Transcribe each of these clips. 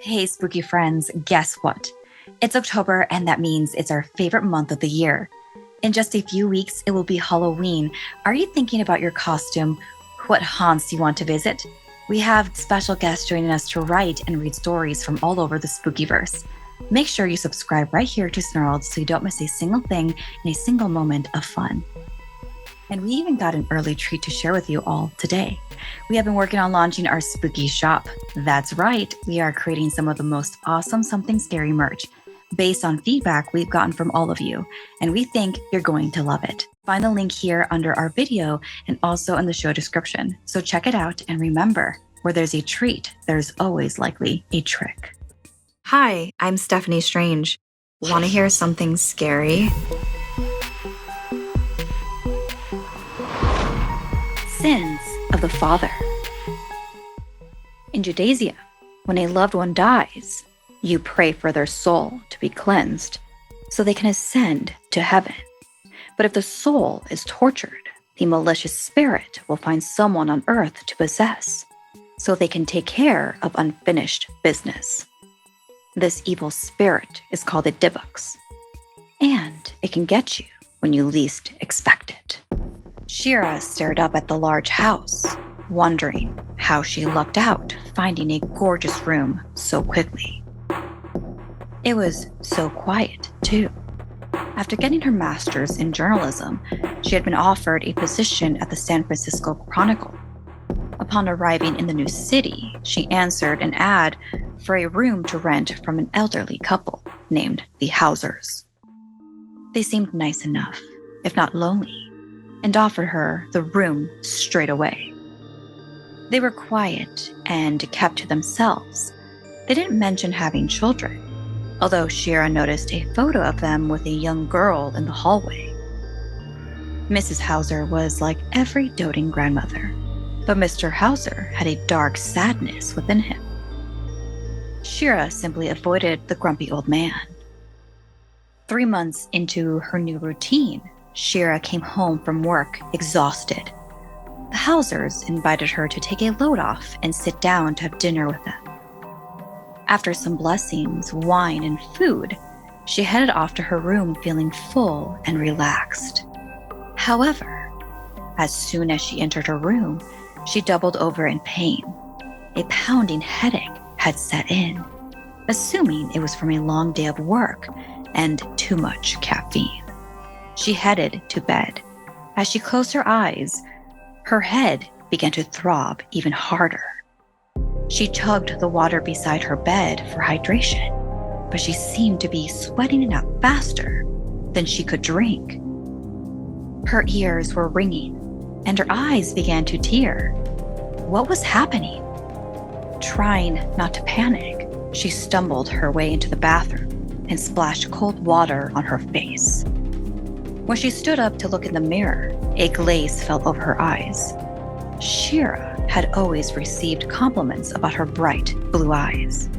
Hey, spooky friends, guess what? It's October, and that means it's our favorite month of the year. In just a few weeks, it will be Halloween. Are you thinking about your costume? What haunts you want to visit? We have special guests joining us to write and read stories from all over the Spookyverse. Make sure you subscribe right here to Snarled so you don't miss a single thing and a single moment of fun. And we even got an early treat to share with you all today. We have been working on launching our spooky shop. That's right, we are creating some of the most awesome Something Scary merch based on feedback we've gotten from all of you, and we think you're going to love it. Find the link here under our video and also in the show description. So check it out, and remember, where there's a treat, there's always likely a trick. Hi, I'm Stephanie Strange. Want to hear something scary? Sins of the Father. In Judaism, when a loved one dies, you pray for their soul to be cleansed so they can ascend to heaven. But if the soul is tortured, the malicious spirit will find someone on earth to possess so they can take care of unfinished business. This evil spirit is called a Dybbuk, and it can get you when you least expect it. Shira stared up at the large house, wondering how she lucked out finding a gorgeous room so quickly. It was so quiet, too. After getting her master's in journalism, she had been offered a position at the San Francisco Chronicle. Upon arriving in the new city, she answered an ad for a room to rent from an elderly couple named the Hausers. They seemed nice enough, if not lonely, and offered her the room straight away. They were quiet and kept to themselves. They didn't mention having children, although Shira noticed a photo of them with a young girl in the hallway. Mrs. Hauser was like every doting grandmother, but Mr. Hauser had a dark sadness within him. Shira simply avoided the grumpy old man. 3 months into her new routine, Shira came home from work exhausted. The Hausers invited her to take a load off and sit down to have dinner with them. After some blessings, wine, and food, she headed off to her room feeling full and relaxed. However, as soon as she entered her room, she doubled over in pain. A pounding headache had set in, assuming it was from a long day of work and too much caffeine. She headed to bed. As she closed her eyes, her head began to throb even harder. She chugged the water beside her bed for hydration, but she seemed to be sweating it out faster than she could drink. Her ears were ringing, and her eyes began to tear. What was happening? Trying not to panic, she stumbled her way into the bathroom and splashed cold water on her face. When she stood up to look in the mirror, a glaze fell over her eyes. Shira had always received compliments about her bright blue eyes,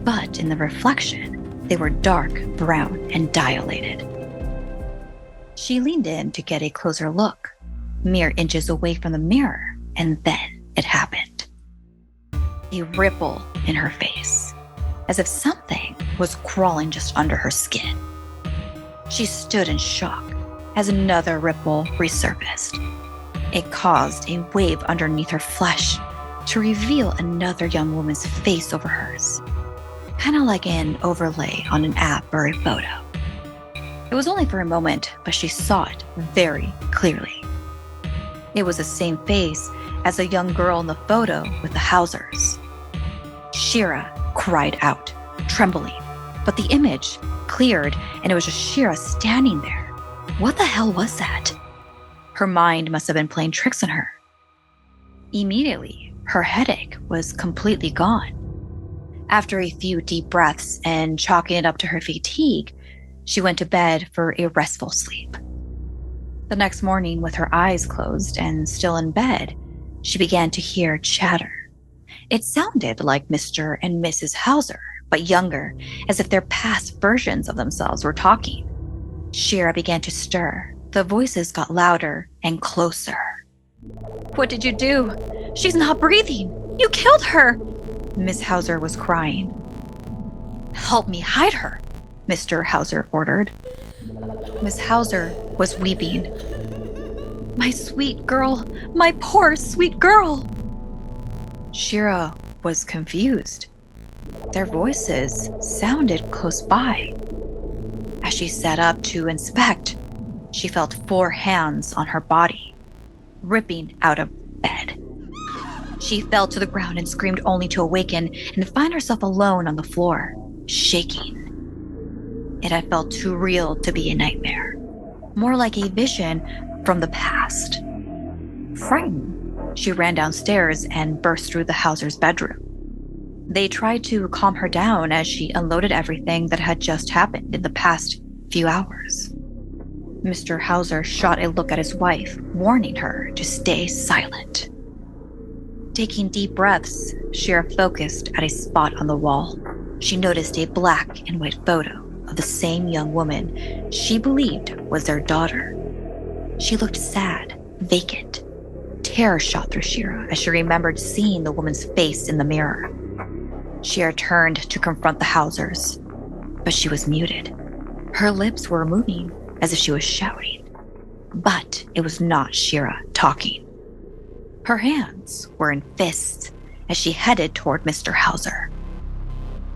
but in the reflection, they were dark brown and dilated. She leaned in to get a closer look, mere inches away from the mirror, and then it happened. A ripple in her face, as if something was crawling just under her skin. She stood in shock as another ripple resurfaced. It caused a wave underneath her flesh to reveal another young woman's face over hers, kind of like an overlay on an app or a photo. It was only for a moment, but she saw it very clearly. It was the same face as the young girl in the photo with the Hausers. Shira cried out, trembling, but the image cleared and it was just Shira standing there. What the hell was that? Her mind must have been playing tricks on her. Immediately, her headache was completely gone. After a few deep breaths and chalking it up to her fatigue, she went to bed for a restful sleep. The next morning, with her eyes closed and still in bed, she began to hear chatter. It sounded like Mr. and Mrs. Hauser, but younger, as if their past versions of themselves were talking. Shira began to stir. The voices got louder and closer. "What did you do? She's not breathing! You killed her!" Miss Hauser was crying. Help me hide her, Mr. Hauser ordered. Miss Hauser was weeping. My sweet girl, my poor sweet girl. Shira was confused. Their voices sounded close by. As she sat up to inspect, she felt 4 hands on her body, ripping out of bed. She fell to the ground and screamed only to awaken and find herself alone on the floor, shaking. It had felt too real to be a nightmare, more like a vision from the past. Frightened, she ran downstairs and burst through the Hauser's bedroom. They tried to calm her down as she unloaded everything that had just happened in the past few hours. Mr. Hauser shot a look at his wife, warning her to stay silent. Taking deep breaths, Shira focused at a spot on the wall. She noticed a black and white photo of the same young woman she believed was their daughter. She looked sad, vacant. Terror shot through Shira as she remembered seeing the woman's face in the mirror. Shira turned to confront the Hausers, but she was muted. Her lips were moving as if she was shouting, but it was not Shira talking. Her hands were in fists as she headed toward Mr. Hauser.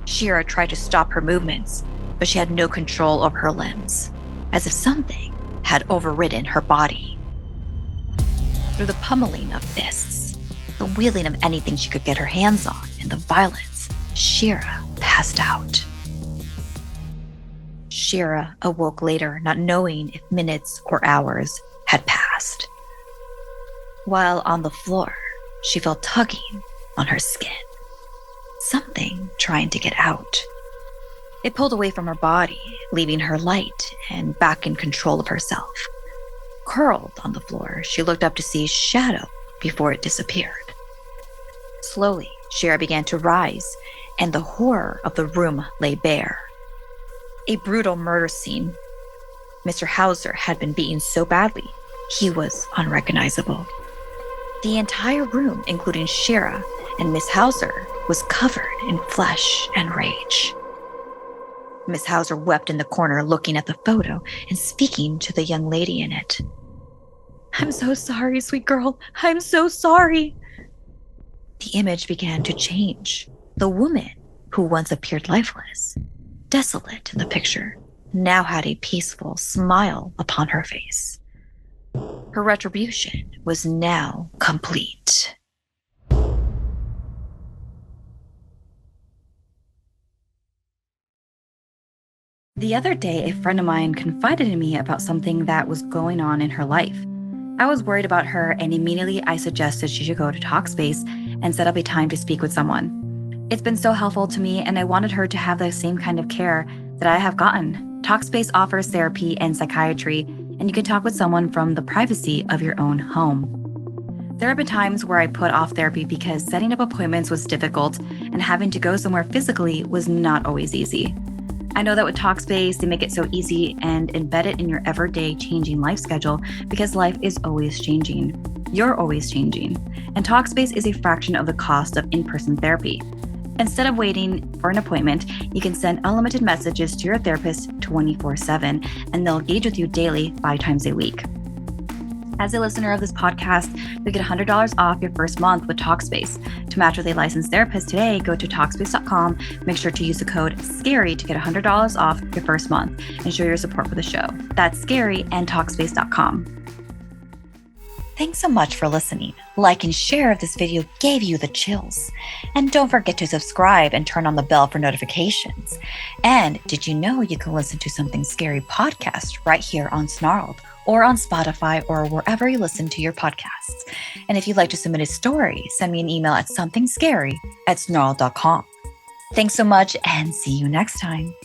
Shira tried to stop her movements, but she had no control over her limbs, as if something had overridden her body. Through the pummeling of fists, the wielding of anything she could get her hands on, and the violence, Shira passed out. Shira awoke later, not knowing if minutes or hours had passed. While on the floor, she felt tugging on her skin, something trying to get out. It pulled away from her body, leaving her light and back in control of herself. Curled on the floor, she looked up to see a shadow before it disappeared. Slowly, Shira began to rise, and the horror of the room lay bare. A brutal murder scene. Mr. Hauser had been beaten so badly, he was unrecognizable. The entire room, including Shira and Miss Hauser, was covered in flesh and rage. Miss Hauser wept in the corner, looking at the photo and speaking to the young lady in it. I'm so sorry, sweet girl. I'm so sorry. The image began to change. The woman, who once appeared lifeless, desolate in the picture, now had a peaceful smile upon her face. Her retribution was now complete. The other day, a friend of mine confided in me about something that was going on in her life. I was worried about her, and immediately I suggested she should go to Talkspace and set up a time to speak with someone. It's been so helpful to me, and I wanted her to have the same kind of care that I have gotten. Talkspace offers therapy and psychiatry, and you can talk with someone from the privacy of your own home. There have been times where I put off therapy because setting up appointments was difficult, and having to go somewhere physically was not always easy. I know that with Talkspace, they make it so easy and embed it in your everyday changing life schedule because life is always changing. You're always changing. And Talkspace is a fraction of the cost of in-person therapy. Instead of waiting for an appointment, you can send unlimited messages to your therapist 24/7, and they'll engage with you daily 5 times a week. As a listener of this podcast, you'll get $100 off your first month with Talkspace. To match with a licensed therapist today, go to Talkspace.com. Make sure to use the code SCARY to get $100 off your first month and show your support for the show. That's SCARY and Talkspace.com. Thanks so much for listening. Like and share if this video gave you the chills. And don't forget to subscribe and turn on the bell for notifications. And did you know you can listen to Something Scary podcast right here on Snarled, or on Spotify, or wherever you listen to your podcasts? And if you'd like to submit a story, send me an email at somethingscary@snarled.com. Thanks so much, and see you next time.